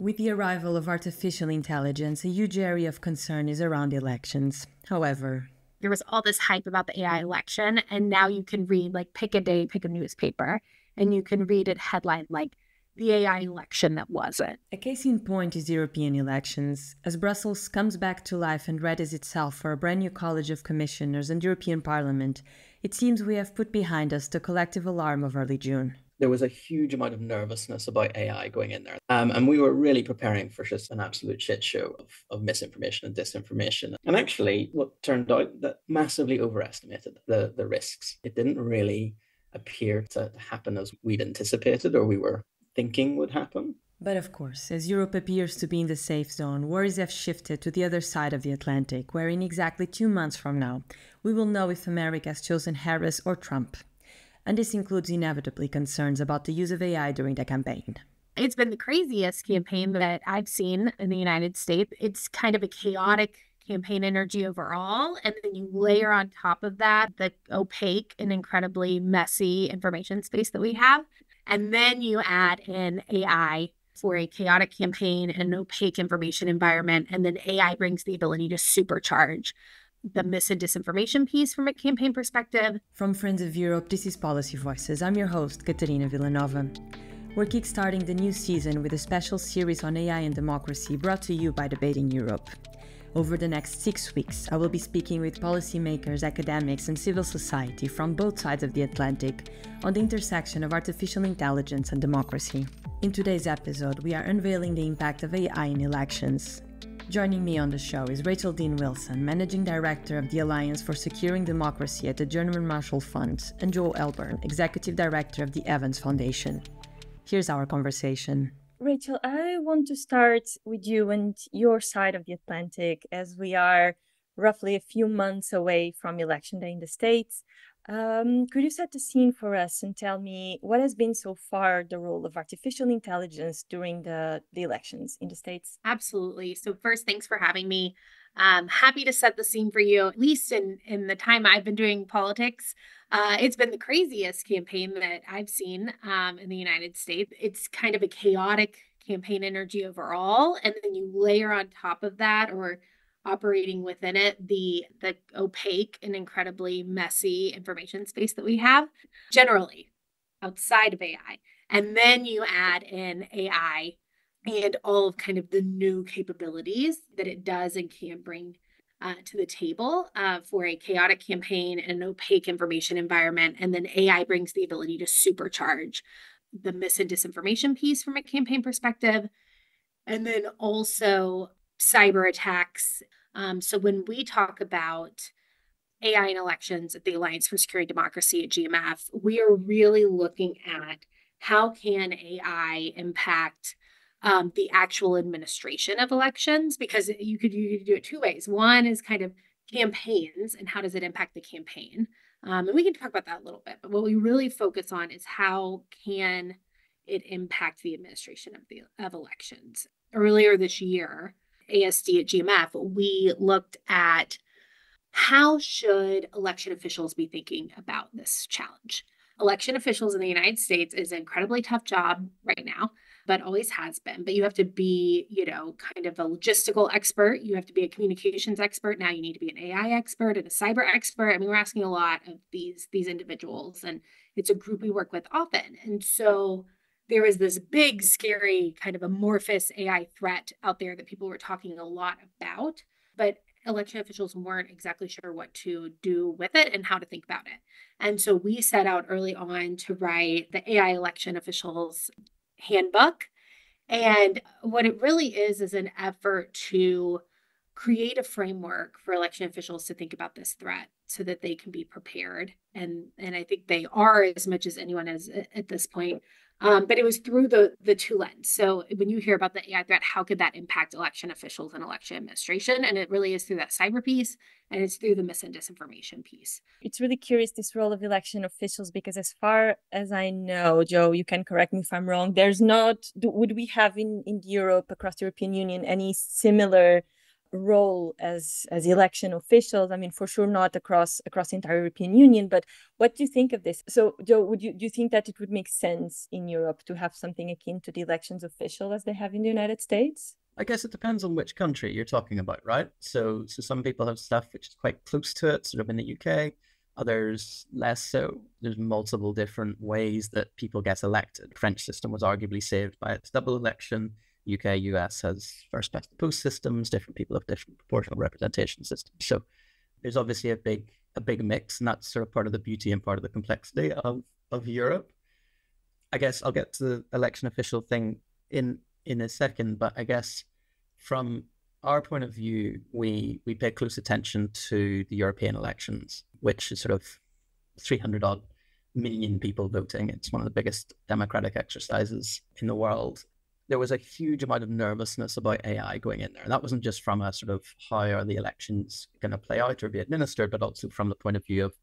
With the arrival of artificial intelligence, a huge area of concern is around elections. However, there was all this hype about the AI election, and now you can read, like, pick a day, pick a newspaper, and you can read a headline like the AI election that wasn't. A case in point is European elections. As Brussels comes back to life and readies itself for a brand new College of Commissioners and European Parliament, it seems we have put behind us the collective alarm of early June. There was a huge amount of nervousness about AI going in there. And we were really preparing for just an absolute shit show of misinformation and disinformation. And actually, what turned out that massively overestimated the risks. It didn't really appear to happen as we'd anticipated or we were thinking would happen. But of course, as Europe appears to be in the safe zone, worries have shifted to the other side of the Atlantic, where in exactly 2 months from now, we will know if America has chosen Harris or Trump. And this includes inevitably concerns about the use of AI during the campaign. It's been the craziest campaign that I've seen in the United States. It's kind of a chaotic campaign energy overall. And then you layer on top of that the opaque and incredibly messy information space that we have. And then you add in AI for a chaotic campaign and an opaque information environment. And then AI brings the ability to supercharge the mis and disinformation piece from a campaign perspective. From Friends of Europe, this is Policy Voices. I'm your host, Catarina Vila Nova. We're kickstarting the new season with a special series on AI and democracy brought to you by Debating Europe. Over the next 6 weeks, I will be speaking with policymakers, academics, and civil society from both sides of the Atlantic on the intersection of artificial intelligence and democracy. In today's episode, we are unveiling the impact of AI in elections. Joining me on the show is Rachael Dean Wilson, Managing Director of the Alliance for Securing Democracy at the German Marshall Fund, and Joe Elborn, Executive Director of the Evans Foundation. Here's our conversation. Rachael, I want to start with you and your side of the Atlantic, as we are roughly a few months away from Election Day in the States. Could you set the scene for us and tell me what has been so far the role of artificial intelligence during the elections in the States? Absolutely. So first, thanks for having me. Happy to set the scene for you. At least in the time I've been doing politics, it's been the craziest campaign that I've seen in the United States. It's kind of a chaotic campaign energy overall. And then you layer on top of that, or operating within it, the opaque and incredibly messy information space that we have generally outside of AI. And then you add in AI and all of kind of the new capabilities that it does and can bring to the table for a chaotic campaign and an opaque information environment. And then AI brings the ability to supercharge the mis and disinformation piece from a campaign perspective. And then also cyber attacks. So when we talk about AI in elections at the Alliance for Securing Democracy at GMF, we are really looking at how can AI impact the actual administration of elections, because you could do it 2 ways. One is kind of campaigns and how does it impact the campaign? And we can talk about that a little bit, but what we really focus on is how can it impact the administration of elections. Earlier this year, ASD at GMF, we looked at how should election officials be thinking about this challenge. Election officials in the United States is an incredibly tough job right now, but always has been. But you have to be, kind of a logistical expert. You have to be a communications expert. Now you need to be an AI expert and a cyber expert. I mean, we're asking a lot of these individuals, and it's a group we work with often. And so there was this big, scary, kind of amorphous AI threat out there that people were talking a lot about, but election officials weren't exactly sure what to do with it and how to think about it. And so we set out early on to write the AI election officials handbook. And what it really is an effort to create a framework for election officials to think about this threat so that they can be prepared. And I think they are, as much as anyone is at this point. But it was through the two lens. So when you hear about the AI threat, how could that impact election officials and election administration? And it really is through that cyber piece, and it's through the mis and disinformation piece. It's really curious, this role of election officials, because as far as I know, Joe, you can correct me if I'm wrong, would we have in Europe, across the European Union, any similar role as election officials? I mean, for sure not across the entire European Union, but what do you think of this? So, Joe, do you think that it would make sense in Europe to have something akin to the elections official as they have in the United States? I guess it depends on which country you're talking about, right? So some people have stuff which is quite close to it, sort of in the UK, others less so. There's multiple different ways that people get elected. The French system was arguably saved by its double election. UK, US has first past the post systems. Different people have different proportional representation systems. So there's obviously a big mix, and that's sort of part of the beauty and part of the complexity of Europe. I guess I'll get to the election official thing in a second, but I guess from our point of view, we pay close attention to the European elections, which is sort of 300 odd million people voting. It's one of the biggest democratic exercises in the world. There was a huge amount of nervousness about AI going in there. And that wasn't just from a sort of how are the elections going to play out or be administered, but also from the point of view of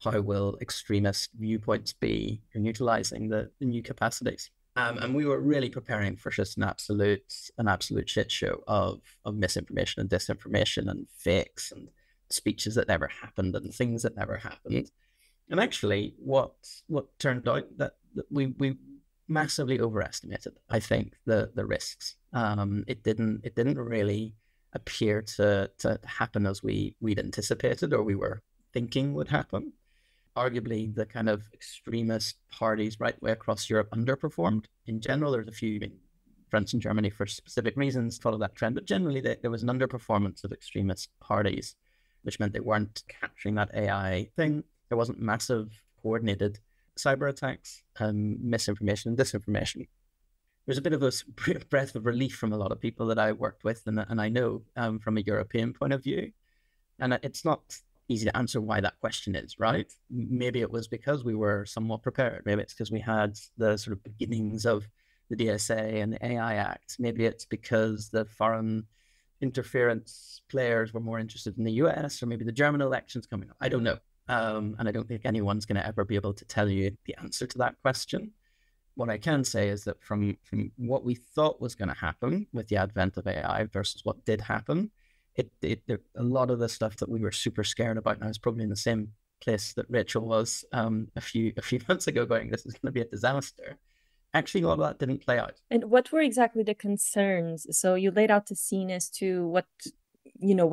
how will extremist viewpoints be utilizing the new capacities. And we were really preparing for just an absolute shit show of misinformation and disinformation and fakes and speeches that never happened and things that never happened. And actually, what turned out that we massively overestimated, I think, the risks. It didn't really appear to happen as we'd anticipated or we were thinking would happen. Arguably, the kind of extremist parties right way across Europe underperformed. In general, there's a few, France and Germany for specific reasons follow that trend, but generally there was an underperformance of extremist parties, which meant they weren't capturing that AI thing. There wasn't massive coordinated cyber attacks, misinformation and disinformation. There's a bit of a breath of relief from a lot of people that I worked with and I know from a European point of view. And it's not easy to answer why that question is, right? Maybe it was because we were somewhat prepared. Maybe it's because we had the sort of beginnings of the DSA and the AI Act. Maybe it's because the foreign interference players were more interested in the US, or maybe the German elections coming up. I don't know. And I don't think anyone's going to ever be able to tell you the answer to that question. What I can say is that from what we thought was going to happen with the advent of AI versus what did happen, a lot of the stuff that we were super scared about, and I was probably in the same place that Rachael was a few months ago going, this is going to be a disaster. Actually, a lot of that didn't play out. And what were exactly the concerns? So you laid out the scene as to what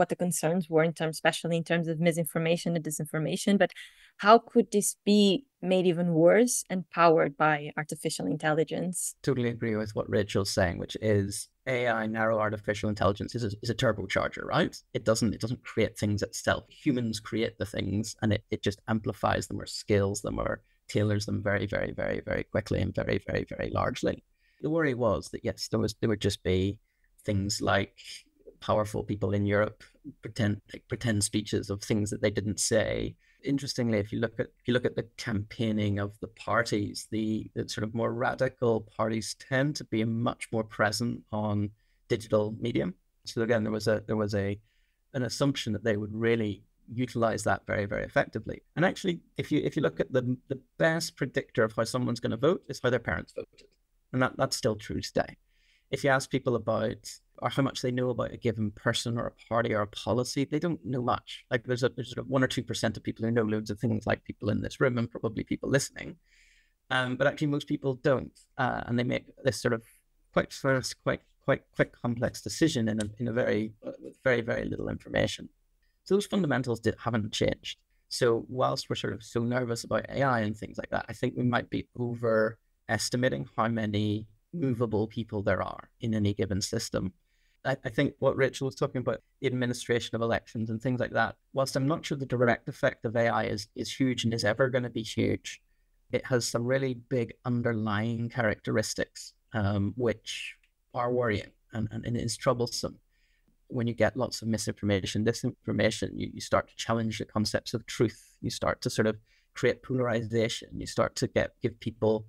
the concerns were especially in terms of misinformation and disinformation, but how could this be made even worse and powered by artificial intelligence? Totally agree with what Rachel's saying, which is AI, narrow artificial intelligence, is a turbocharger, right? It doesn't create things itself. Humans create the things, and it just amplifies them or scales them or tailors them very, very, very, very quickly and very, very, very largely. The worry was that yes, there would just be things like powerful people in Europe pretend speeches of things that they didn't say. Interestingly, if you look at the campaigning of the parties, the sort of more radical parties tend to be much more present on digital medium. So again, there was an assumption that they would really utilize that very, very effectively. And actually, if you look at the best predictor of how someone's going to vote is how their parents voted, and that's still true today. If you ask people about or how much they know about a given person or a party or a policy, they don't know much. Like there's sort of 1 or 2% of people who know loads of things, like people in this room and probably people listening. But actually most people don't. And they make this sort of quite quick, complex decision in a very, with very, very little information. So those fundamentals haven't changed. So whilst we're sort of so nervous about AI and things like that, I think we might be overestimating how many movable people there are in any given system. I think what Rachael was talking about, the administration of elections and things like that, whilst I'm not sure the direct effect of AI is huge and is ever going to be huge, it has some really big underlying characteristics which are worrying and it is troublesome. When you get lots of misinformation, disinformation, you start to challenge the concepts of truth. You start to sort of create polarization. You start to give people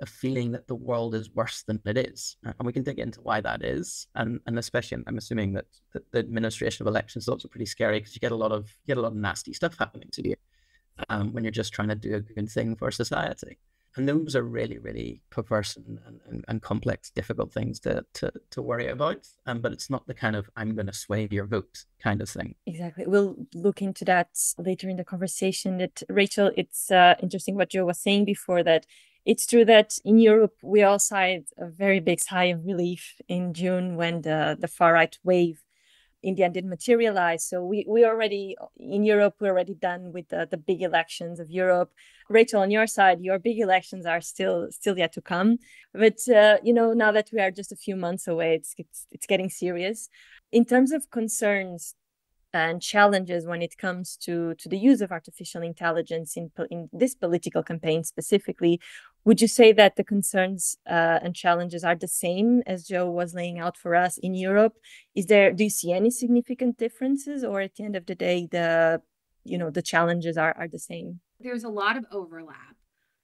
a feeling that the world is worse than it is. And we can dig into why that is. And especially, I'm assuming that the administration of elections is also pretty scary because you get a lot of nasty stuff happening to you when you're just trying to do a good thing for society. And those are really, really perverse and complex, difficult things to worry about. But it's not the kind of I'm going to sway your vote kind of thing. Exactly. We'll look into that later in the conversation. That Rachael, it's interesting what Joe was saying before, that it's true that in Europe we all sighed a very big sigh of relief in June when the far right wave in the end didn't materialize. So we already in Europe, we're already done with the big elections of Europe. Rachael, on your side, your big elections are still yet to come. But now that we are just a few months away, it's getting serious. In terms of concerns and challenges when it comes to the use of artificial intelligence in this political campaign specifically, would you say that the concerns and challenges are the same as Joe was laying out for us in Europe? Do you see any significant differences, or at the end of the day, the challenges are the same? There's a lot of overlap.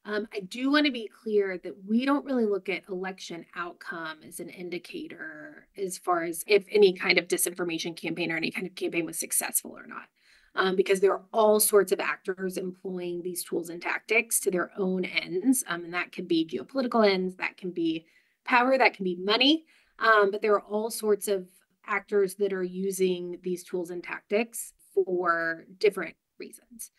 I do want to be clear that we don't really look at election outcome as an indicator as far as if any kind of disinformation campaign or any kind of campaign was successful or not, because there are all sorts of actors employing these tools and tactics to their own ends. And that can be geopolitical ends, that can be power, that can be money. But there are all sorts of actors that are using these tools and tactics for different reasons.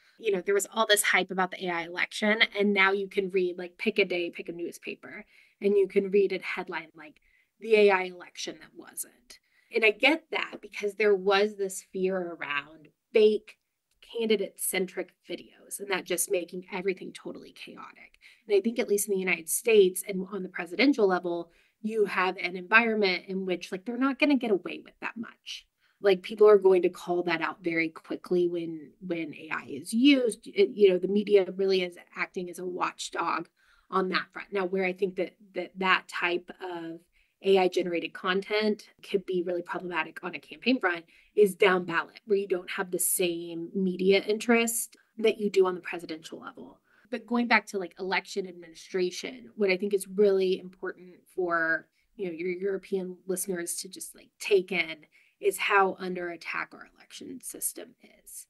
There was all this hype about the AI election, and now you can read, like, pick a day, pick a newspaper, and you can read a headline like the AI election that wasn't. And I get that because there was this fear around fake candidate-centric videos and that just making everything totally chaotic. And I think at least in the United States and on the presidential level, you have an environment in which, like, they're not going to get away with that much. Like, people are going to call that out very quickly when AI is used. The media really is acting as a watchdog on that front. Now, where I think that type of AI generated content could be really problematic on a campaign front is down ballot, where you don't have the same media interest that you do on the presidential level. But going back to, like, election administration, what I think is really important for your European listeners to just, like, take in is how under attack our election system is.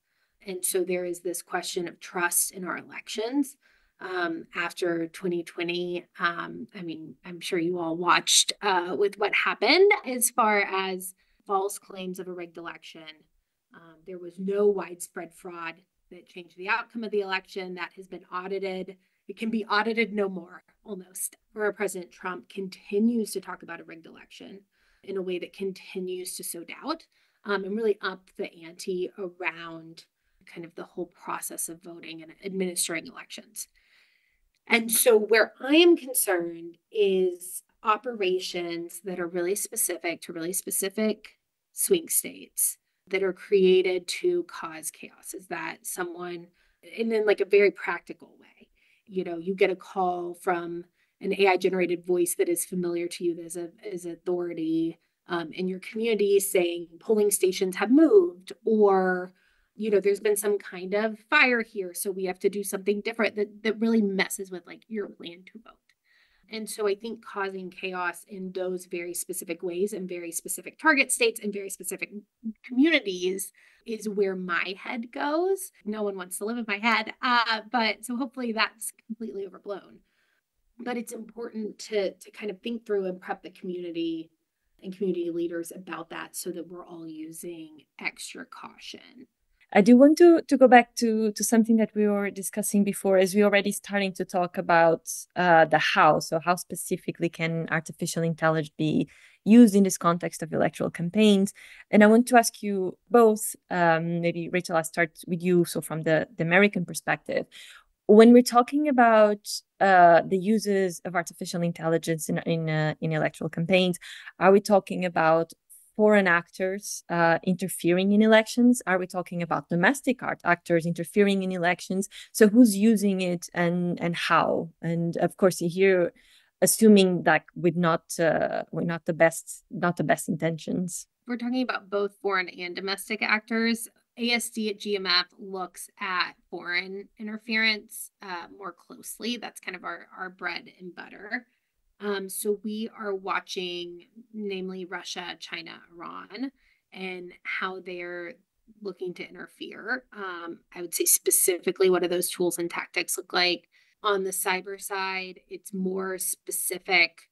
And so there is this question of trust in our elections. After 2020, I'm sure you all watched with what happened as far as false claims of a rigged election. There was no widespread fraud that changed the outcome of the election. That has been audited. It can be audited no more, almost, where President Trump continues to talk about a rigged election in a way that continues to sow doubt and really up the ante around kind of the whole process of voting and administering elections. And so where I am concerned is operations that are really specific to really specific swing states that are created to cause chaos. Is that someone, and in like a very practical way, you get a call from an AI generated voice that is familiar to you as authority in your community saying polling stations have moved, or there's been some kind of fire here, so we have to do something different that really messes with, like, your plan to vote. And so I think causing chaos in those very specific ways and very specific target states and very specific communities is where my head goes. No one wants to live in my head, but so hopefully that's completely overblown. But it's important to kind of think through and prep the community and community leaders about that so that we're all using extra caution. I do want to go back to something that we were discussing before, as we already starting to talk about the how. So how specifically can artificial intelligence be used in this context of electoral campaigns? And I want to ask you both, maybe Rachael, I'll start with you. So from the American perspective, when we're talking about the uses of artificial intelligence in electoral campaigns, are we talking about foreign actors interfering in elections? Are we talking about domestic actors interfering in elections? So who's using it and how? And of course, here, assuming that with not the best intentions. We're talking about both foreign and domestic actors. ASD at GMF looks at foreign interference more closely. That's kind of our bread and butter. So we are watching, namely Russia, China, Iran, and how they're looking to interfere. I would say specifically, what do those tools and tactics look like? On the cyber side, it's more specific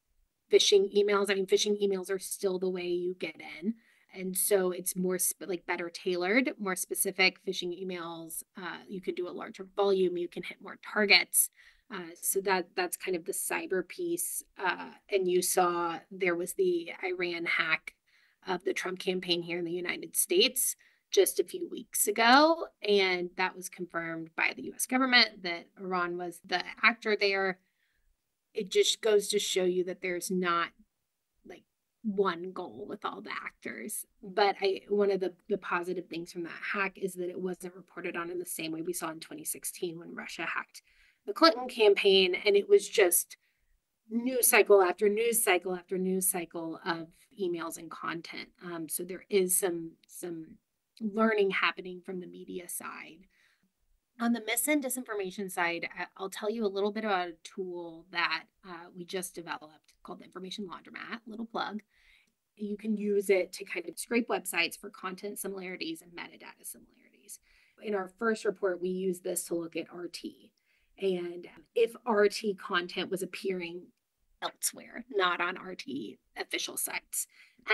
phishing emails. I mean, phishing emails are still the way you get in. And so it's more like better tailored, more specific phishing emails. You can do a larger volume. You can hit more targets. So that's kind of the cyber piece. And you saw there was the Iran hack of the Trump campaign here in the United States just a few weeks ago. And that was confirmed by the US government that Iran was the actor there. It just goes to show you that there's not like one goal with all the actors. But one of the positive things from that hack is that it wasn't reported on in the same way we saw in 2016 when Russia hacked the Clinton campaign. And it was just news cycle after news cycle after news cycle of emails and content. So there is some learning happening from the media side. On the mis and disinformation side, I'll tell you a little bit about a tool that we just developed called the Information Laundromat, little plug. You can use it to kind of scrape websites for content similarities and metadata similarities. In our first report, we used this to look at RT. And if RT content was appearing elsewhere, not on RT official sites.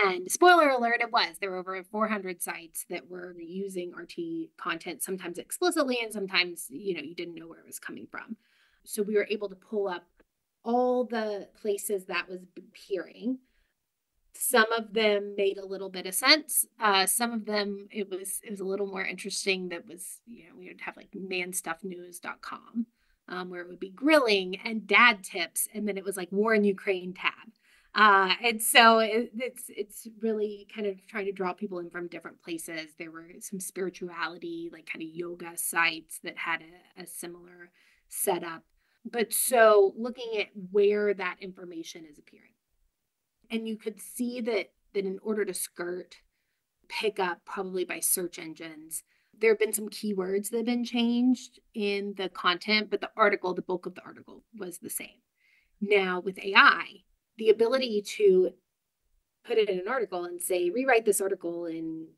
And spoiler alert, it was. There were over 400 sites that were using RT content, sometimes explicitly, and sometimes, you didn't know where it was coming from. So we were able to pull up all the places that was appearing. Some of them made a little bit of sense. Some of them, it was a little more interesting. That was, we would have like manstuffnews.com. Where it would be grilling and dad tips, and then it was like war in Ukraine tab. And so it's really kind of trying to draw people in from different places. There were some spirituality, like kind of yoga sites that had a similar setup. But so looking at where that information is appearing. And you could see that in order to pick up probably by search engines, there have been some keywords that have been changed in the content, but the bulk of the article was the same. Now with AI, the ability to put it in an article and say, rewrite this article in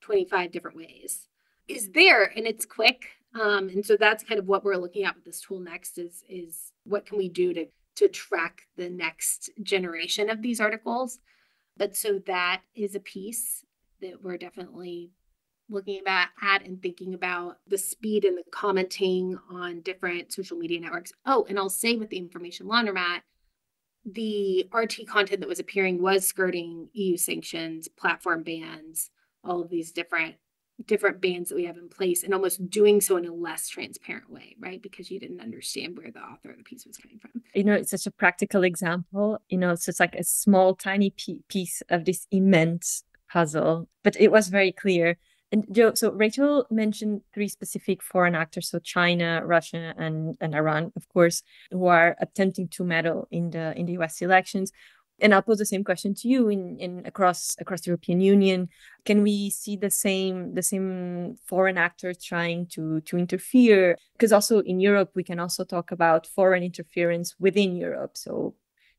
25 different ways is there, and it's quick. And so that's kind of what we're looking at with this tool next is what can we do to track the next generation of these articles. But so that is a piece that we're definitely looking at and thinking about the speed and the commenting on different social media networks. Oh, and I'll say with the Information Laundromat, the RT content that was appearing was skirting EU sanctions, platform bans, all of these different bans that we have in place, and almost doing so in a less transparent way, right? Because you didn't understand where the author of the piece was coming from. It's such a practical example. So it's like a small, tiny piece of this immense puzzle, but it was very clear. And Joe, so Rachael mentioned 3 specific foreign actors, so China, Russia, and Iran, of course, who are attempting to meddle in the US elections. And I'll pose the same question to you in across the European Union. Can we see the same foreign actors trying to interfere? Because also in Europe, we can also talk about foreign interference within Europe. So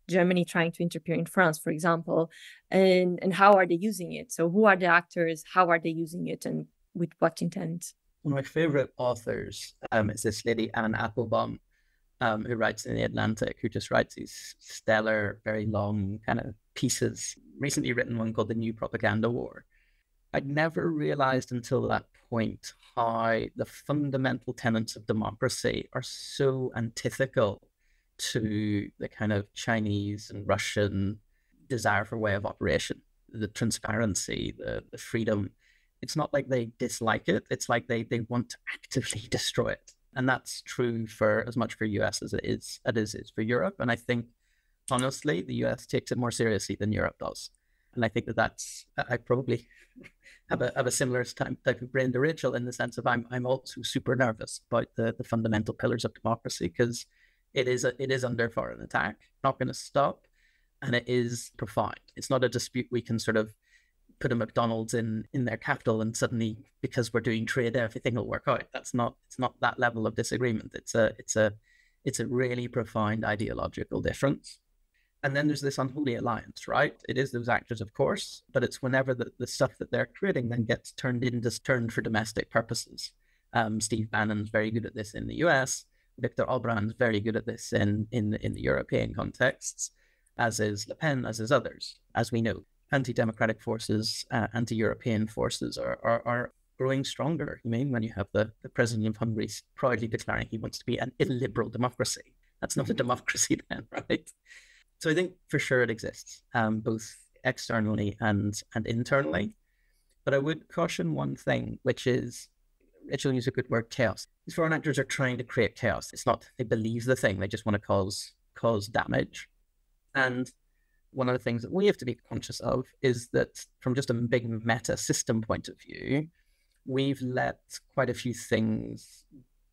Germany trying to interfere in France, for example, and how are they using it? So who are the actors? How are they using it, and with what intent? One of my favorite authors is this lady, Anne Applebaum, who writes in The Atlantic, who just writes these stellar, very long kind of pieces. Recently written one called The New Propaganda War. I'd never realized until that point how the fundamental tenets of democracy are so antithetical to the kind of Chinese and Russian desire for way of operation, the transparency, the freedom. It's not like they dislike it. It's like they want to actively destroy it. And that's true for as much for US as it is for Europe. And I think, honestly, the US takes it more seriously than Europe does. And I think I probably have a similar type of brain to Rachael, in the sense of I'm also super nervous about the fundamental pillars of democracy, because it is under foreign attack, not going to stop, and it is profound. It's not a dispute we can sort of put a McDonald's in their capital and suddenly, because we're doing trade, everything will work out. It's not that level of disagreement. It's a really profound ideological difference. And then there's this unholy alliance, right? It is those actors, of course, but it's whenever the stuff that they're creating then gets turned for domestic purposes. Steve Bannon's very good at this in the US, Viktor Orbán is very good at this in the European contexts, as is Le Pen, as is others. As we know, anti-democratic forces, anti-European forces are growing stronger. You mean when you have the president of Hungary proudly declaring he wants to be an illiberal democracy? That's not a democracy then, right? So I think for sure it exists, both externally and internally. But I would caution one thing, which is, Rachael used a good word, chaos. These foreign actors are trying to create chaos. It's not they believe the thing, they just want to cause damage. And one of the things that we have to be conscious of is that from just a big meta system point of view, we've let quite a few things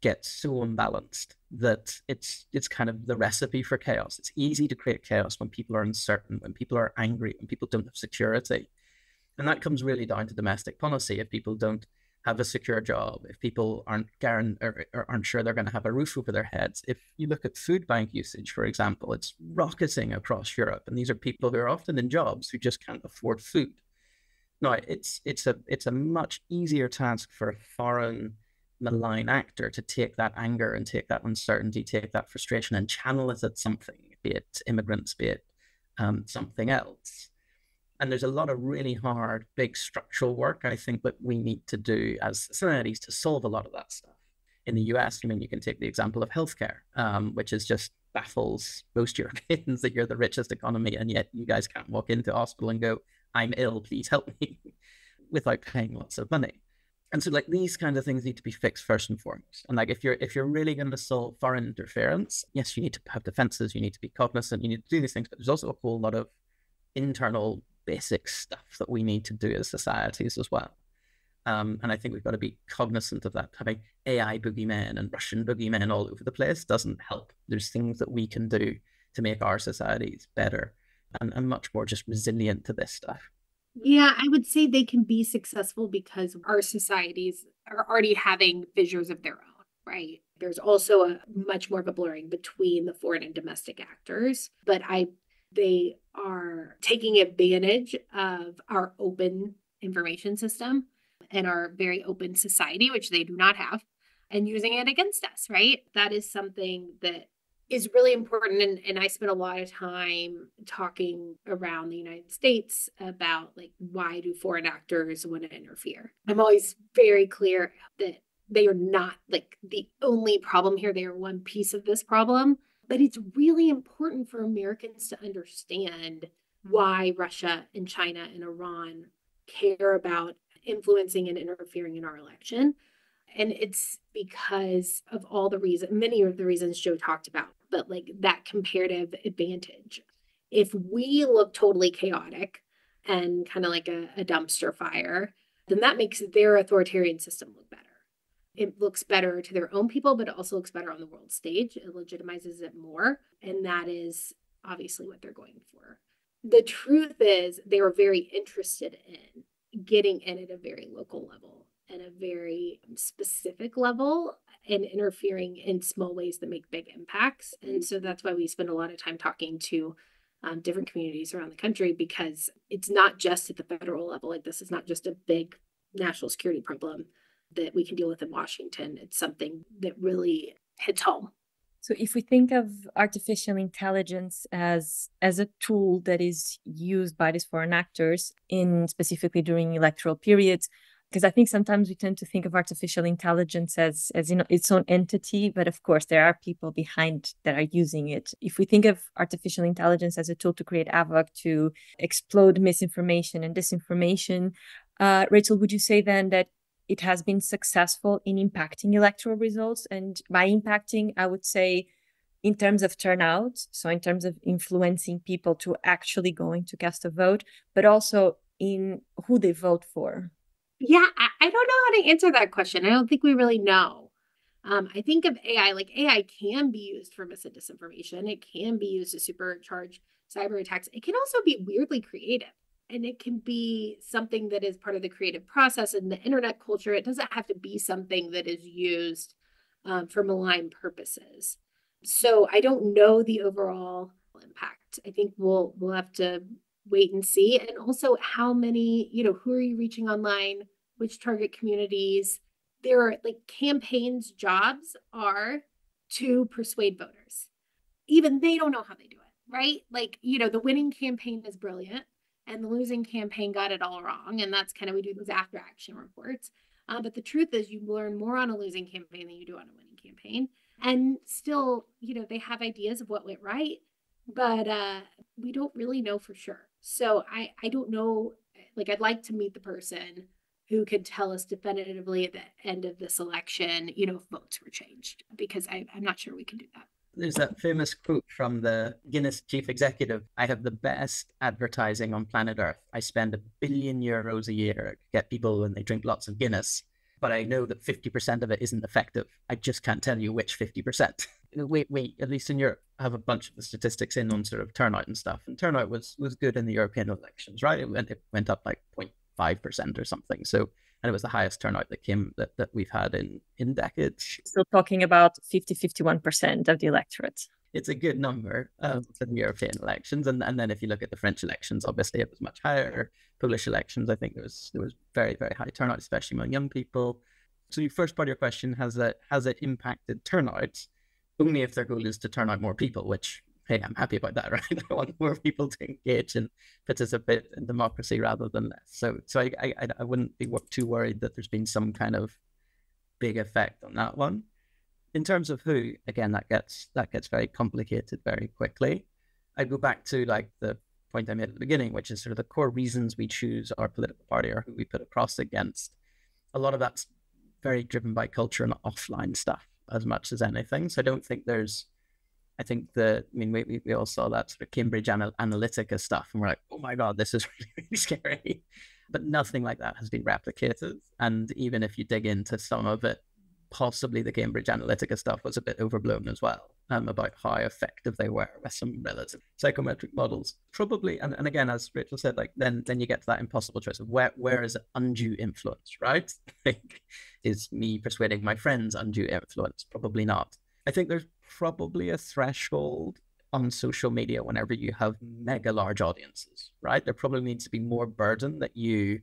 get so unbalanced that it's kind of the recipe for chaos. It's easy to create chaos when people are uncertain, when people are angry, when people don't have security. And that comes really down to domestic policy. If people don't have a secure job, if people aren't sure they're going to have a roof over their heads. If you look at food bank usage, for example, it's rocketing across Europe. And these are people who are often in jobs who just can't afford food. Now, it's a much easier task for a foreign malign actor to take that anger and take that uncertainty, take that frustration and channel it at something, be it immigrants, be it something else. And there's a lot of really hard, big structural work, I think, that we need to do as societies to solve a lot of that stuff. In the US, I mean, you can take the example of healthcare, which is just baffles most Europeans that you're the richest economy, and yet you guys can't walk into hospital and go, I'm ill, please help me, without paying lots of money. And so like these kinds of things need to be fixed first and foremost. And like if you're really going to solve foreign interference, yes, you need to have defenses, you need to be cognizant, you need to do these things, but there's also a whole lot of internal basic stuff that we need to do as societies as well. And I think we've got to be cognizant of that. Having AI boogeymen and Russian boogeymen all over the place doesn't help. There's things that we can do to make our societies better and much more just resilient to this stuff. Yeah, I would say they can be successful because our societies are already having fissures of their own, right? There's also a much more of a blurring between the foreign and domestic actors, but they are taking advantage of our open information system and our very open society, which they do not have, and using it against us, right? That is something that is really important. And I spent a lot of time talking around the United States about like, why do foreign actors want to interfere? I'm always very clear that they are not like the only problem here. They are one piece of this problem. But it's really important for Americans to understand why Russia and China and Iran care about influencing and interfering in our election. And it's because of all the reasons, many of the reasons Joe talked about, but like that comparative advantage. If we look totally chaotic and kind of like a dumpster fire, then that makes their authoritarian system look better. It looks better to their own people, but it also looks better on the world stage. It legitimizes it more. And that is obviously what they're going for. The truth is they were very interested in getting in at a very local level and a very specific level and interfering in small ways that make big impacts. And so that's why we spend a lot of time talking to different communities around the country, because it's not just at the federal level. Like this is not just a big national security problem that we can deal with in Washington. It's something that really hits home. So if we think of artificial intelligence as a tool that is used by these foreign actors in specifically during electoral periods, because I think sometimes we tend to think of artificial intelligence as you know, its own entity, but of course there are people behind that are using it. If we think of artificial intelligence as a tool to create havoc, to explode misinformation and disinformation, Rachael, would you say then that it has been successful in impacting electoral results? And by impacting, I would say in terms of turnout, so in terms of influencing people to actually going to cast a vote, but also in who they vote for. Yeah, I don't know how to answer that question. I don't think we really know. I think of AI, like AI can be used for mis and disinformation. It can be used to supercharge cyber attacks. It can also be weirdly creative. And it can be something that is part of the creative process in the internet culture. It doesn't have to be something that is used for malign purposes. So I don't know the overall impact. I think we'll have to wait and see. And also how many, who are you reaching online, which target communities? There are like campaigns' jobs are to persuade voters. Even they don't know how they do it, right? Like, the winning campaign is brilliant and the losing campaign got it all wrong. And that's kind of, we do these after action reports. But the truth is you learn more on a losing campaign than you do on a winning campaign. And still, they have ideas of what went right, but we don't really know for sure. So I don't know, like, I'd like to meet the person who could tell us definitively at the end of this election, if votes were changed, because I'm not sure we can do that. There's that famous quote from the Guinness chief executive: I have the best advertising on planet Earth. I spend €1 billion a year to get people when they drink lots of Guinness, but I know that 50% of it isn't effective. I just can't tell you which 50%. We, at least in Europe, have a bunch of the statistics in on sort of turnout and stuff. And turnout was good in the European elections, right? It went up like 0.5% or something. So, and it was the highest turnout that we've had in decades. Still talking about 51% of the electorate. It's a good number for the European elections. And then if you look at the French elections, obviously it was much higher. Polish elections, I think there was very, very high turnout, especially among young people. So your first part of your question, has it impacted turnout? Only if their goal is to turn out more people, which, hey, I'm happy about that, right? I want more people to engage and participate in democracy rather than less. So I wouldn't be too worried that there's been some kind of big effect on that one. In terms of who, again, that gets very complicated very quickly. I go back to like the point I made at the beginning, which is sort of the core reasons we choose our political party or who we put a cross against. A lot of that's very driven by culture and offline stuff as much as anything. So I don't think we all saw that sort of Cambridge Analytica stuff and we're like, oh my God, this is really, really scary. But nothing like that has been replicated. And even if you dig into some of it, possibly the Cambridge Analytica stuff was a bit overblown as well, about how effective they were with some relative psychometric models. Probably, and again, as Rachel said, like then you get to that impossible choice of where is undue influence, right? Like, is me persuading my friends undue influence? Probably not. I think there's probably a threshold on social media whenever you have mega large audiences, right? There probably needs to be more burden that you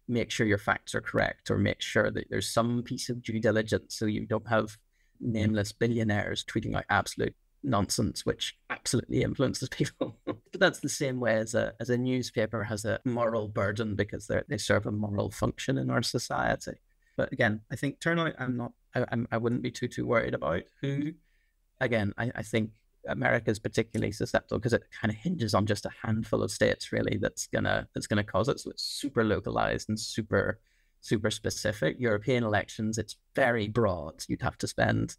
make sure your facts are correct, or make sure that there's some piece of due diligence so you don't have nameless billionaires tweeting out absolute nonsense, which absolutely influences people. But that's the same way as a newspaper has a moral burden because they serve a moral function in our society. But again, I think turnout, I wouldn't be too worried about. Who, again, I think America is particularly susceptible because it kind of hinges on just a handful of states really that's gonna cause it. So it's super localized and super specific. European elections, it's very broad. You'd have to spend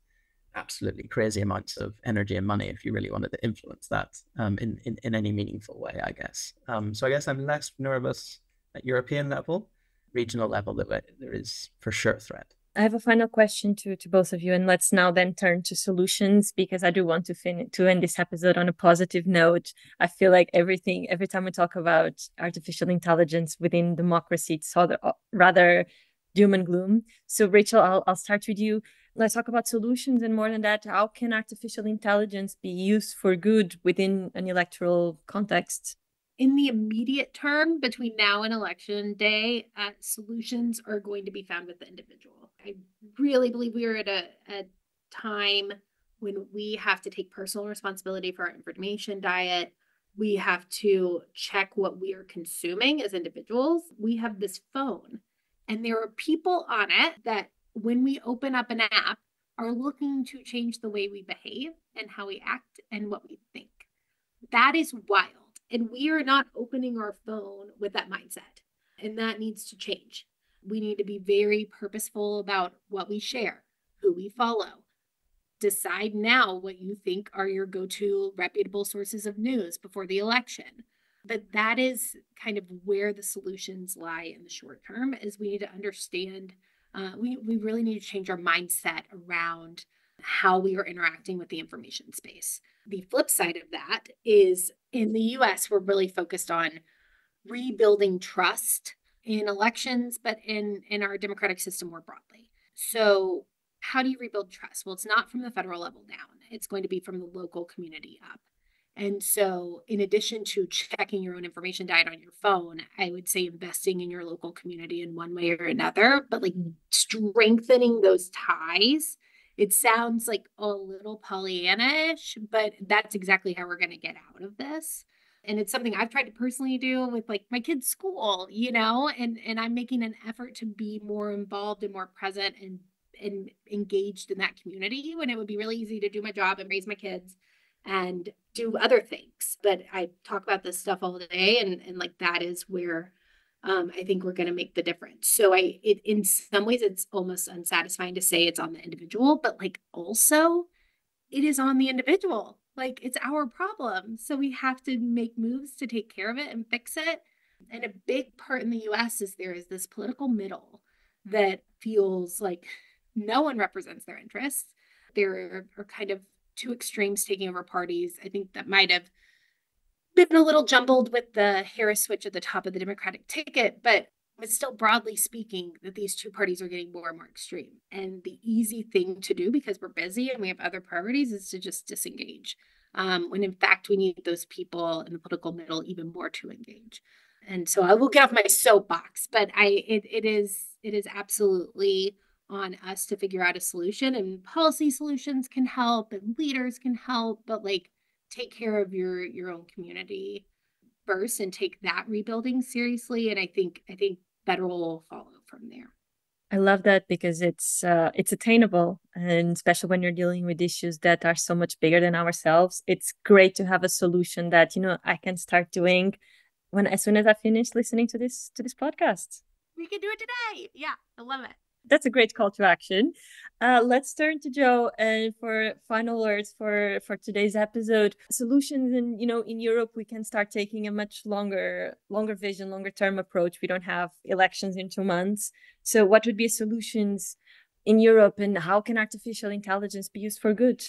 absolutely crazy amounts of energy and money if you really wanted to influence that in any meaningful way, I guess. So I guess I'm less nervous at European level. Regional level, there is for sure a threat. I have a final question to both of you, and let's now then turn to solutions, because I do want to end this episode on a positive note. I feel like every time we talk about artificial intelligence within democracy, it's rather doom and gloom. So Rachael, I'll start with you. Let's talk about solutions, and more than that, how can artificial intelligence be used for good within an electoral context? In the immediate term, between now and election day, solutions are going to be found with the individual. I really believe we are at a time when we have to take personal responsibility for our information diet. We have to check what we are consuming as individuals. We have this phone, and there are people on it that when we open up an app are looking to change the way we behave and how we act and what we think. That is wild. And we are not opening our phone with that mindset. And that needs to change. We need to be very purposeful about what we share, who we follow. Decide now what you think are your go-to reputable sources of news before the election. But that is kind of where the solutions lie in the short term, is we need to understand, we really need to change our mindset around how we are interacting with the information space. The flip side of that is, in the US, we're really focused on rebuilding trust in elections, but in our democratic system more broadly. So how do you rebuild trust? Well, it's not from the federal level down. It's going to be from the local community up. And so in addition to checking your own information diet on your phone, I would say investing in your local community in one way or another, but like strengthening those ties It sounds like a little Pollyanna-ish, but that's exactly how we're going to get out of this. And it's something I've tried to personally do with like my kids' school, and I'm making an effort to be more involved and more present and engaged in that community, when it would be really easy to do my job and raise my kids and do other things. But I talk about this stuff all day, and like that is where I think we're going to make the difference. So in some ways, it's almost unsatisfying to say it's on the individual, but like also it is on the individual. Like it's our problem. So we have to make moves to take care of it and fix it. And a big part in the US is there is this political middle that feels like no one represents their interests. There are kind of two extremes taking over parties. I think that might have been a little jumbled with the Harris switch at the top of the Democratic ticket, but it's still broadly speaking that these two parties are getting more and more extreme. And the easy thing to do, because we're busy and we have other priorities, is to just disengage. When in fact, we need those people in the political middle even more to engage. And so I will get off my soapbox, but it is absolutely on us to figure out a solution, and policy solutions can help and leaders can help, but like take care of your own community first and take that rebuilding seriously. And I think federal will follow from there. I love that because it's attainable, and especially when you're dealing with issues that are so much bigger than ourselves, it's great to have a solution that I can start doing as soon as I finish listening to this podcast. We can do it today. Yeah, I love it. That's a great call to action. Let's turn to Joe for final words for today's episode. Solutions in Europe, we can start taking a much longer vision, longer term approach. We don't have elections in 2 months. So what would be solutions in Europe, and how can artificial intelligence be used for good?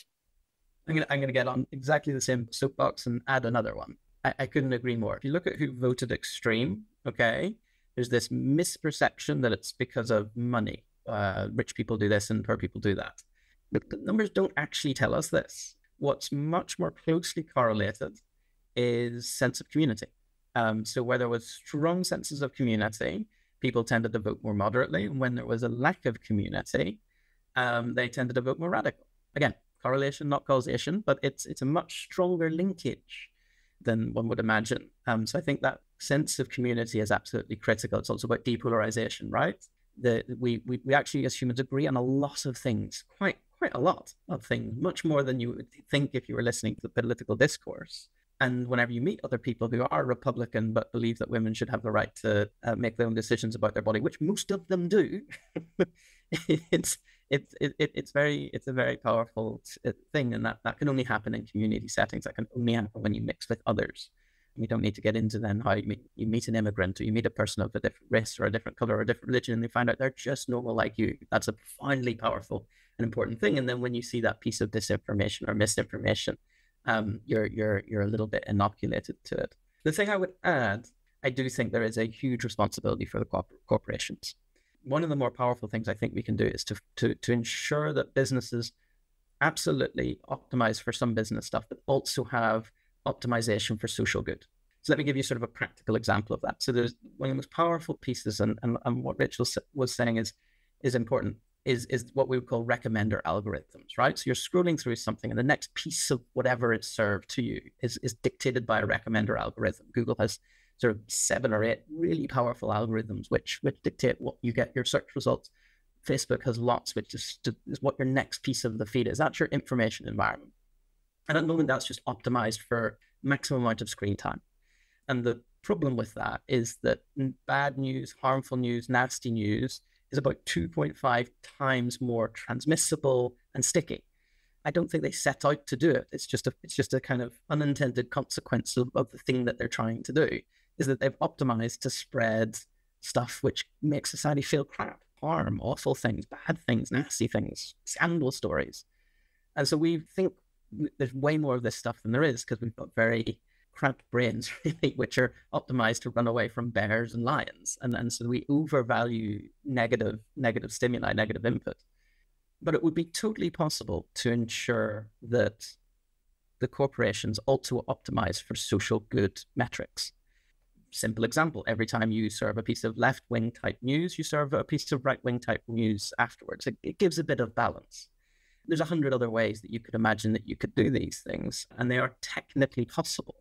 I'm gonna get on exactly the same soapbox and add another one. I couldn't agree more. If you look at who voted extreme, okay, there's this misperception that it's because of money. Rich people do this and poor people do that. But the numbers don't actually tell us this. What's much more closely correlated is sense of community. So where there was strong senses of community, people tended to vote more moderately. And when there was a lack of community, they tended to vote more radical. Again, correlation, not causation, but it's a much stronger linkage than one would imagine. So I think that sense of community is absolutely critical. It's also about depolarization, right? We actually as humans agree on a lot of things, quite a lot of things, much more than you would think if you were listening to the political discourse. And whenever you meet other people who are Republican but believe that women should have the right to make their own decisions about their body, which most of them do, it's a very powerful thing, and that can only happen in community settings. That can only happen when you mix with others. We don't need to get into then how you meet an immigrant, or you meet a person of a different race or a different color or a different religion, and they find out they're just normal like you. That's a profoundly powerful and important thing. And then when you see that piece of disinformation or misinformation, you're a little bit inoculated to it. The thing I would add, I do think there is a huge responsibility for the corporations. One of the more powerful things I think we can do is to ensure that businesses absolutely optimize for some business stuff, but also have optimization for social good. So let me give you sort of a practical example of that. So there's one of the most powerful pieces, and what Rachael was saying is important, is what we would call recommender algorithms, right? So you're scrolling through something, and the next piece of whatever it's served to you is dictated by a recommender algorithm. Google has sort of 7 or 8 really powerful algorithms which dictate what you get your search results. Facebook has lots, which is what your next piece of the feed is. That's your information environment. And at the moment, that's just optimized for maximum amount of screen time. And the problem with that is that bad news, harmful news, nasty news is about 2.5 times more transmissible and sticky. I don't think they set out to do it. It's just a kind of unintended consequence of the thing that they're trying to do, is that they've optimized to spread stuff which makes society feel crap, harm, awful things, bad things, nasty things, scandal stories. And so we think there's way more of this stuff than there is, because we've got very cramped brains, really, which are optimized to run away from bears and lions. And so we overvalue negative stimuli, negative input. But it would be totally possible to ensure that the corporations also optimize for social good metrics. Simple example, every time you serve a piece of left-wing type news, you serve a piece of right-wing type news afterwards. It gives a bit of balance. There's 100 other ways that you could imagine that you could do these things, and they are technically possible.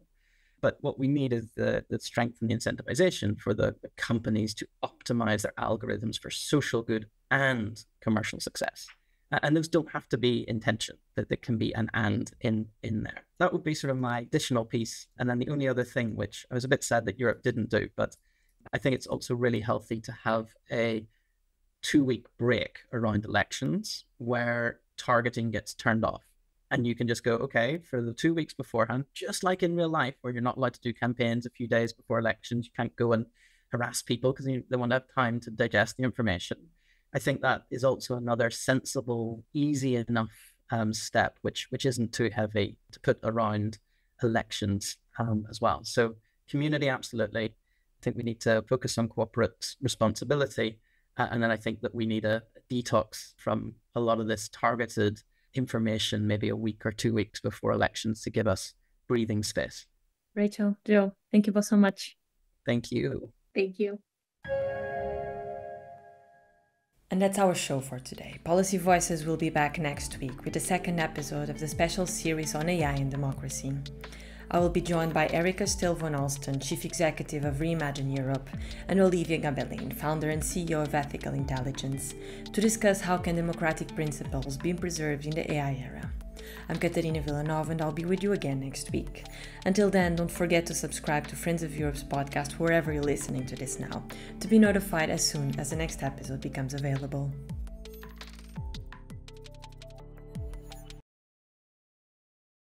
But what we need is the strength and the incentivization for the companies to optimize their algorithms for social good and commercial success. And those don't have to be intention, that there can be an and in there. That would be sort of my additional piece. And then the only other thing, which I was a bit sad that Europe didn't do, but I think it's also really healthy to have a 2-week break around elections where targeting gets turned off. And you can just go, okay, for the 2 weeks beforehand, just like in real life, where you're not allowed to do campaigns a few days before elections, you can't go and harass people because they want to have time to digest the information. I think that is also another sensible, easy enough step, which isn't too heavy to put around elections as well. So community, absolutely. I think we need to focus on corporate responsibility. And then I think that we need a detox from a lot of this targeted information, maybe a week or 2 weeks before elections, to give us breathing space. Rachael, Joe, thank you both so much. Thank you. Thank you. And that's our show for today. Policy Voices will be back next week with the second episode of the special series on AI and democracy. I will be joined by Erica Steele-Van Alsten, Chief Executive of Reimagine Europe, and Olivia Gabellin, Founder and CEO of Ethical Intelligence, to discuss how can democratic principles be preserved in the AI era. I'm Catarina Vila Nova, and I'll be with you again next week. Until then, don't forget to subscribe to Friends of Europe's podcast wherever you're listening to this now, to be notified as soon as the next episode becomes available.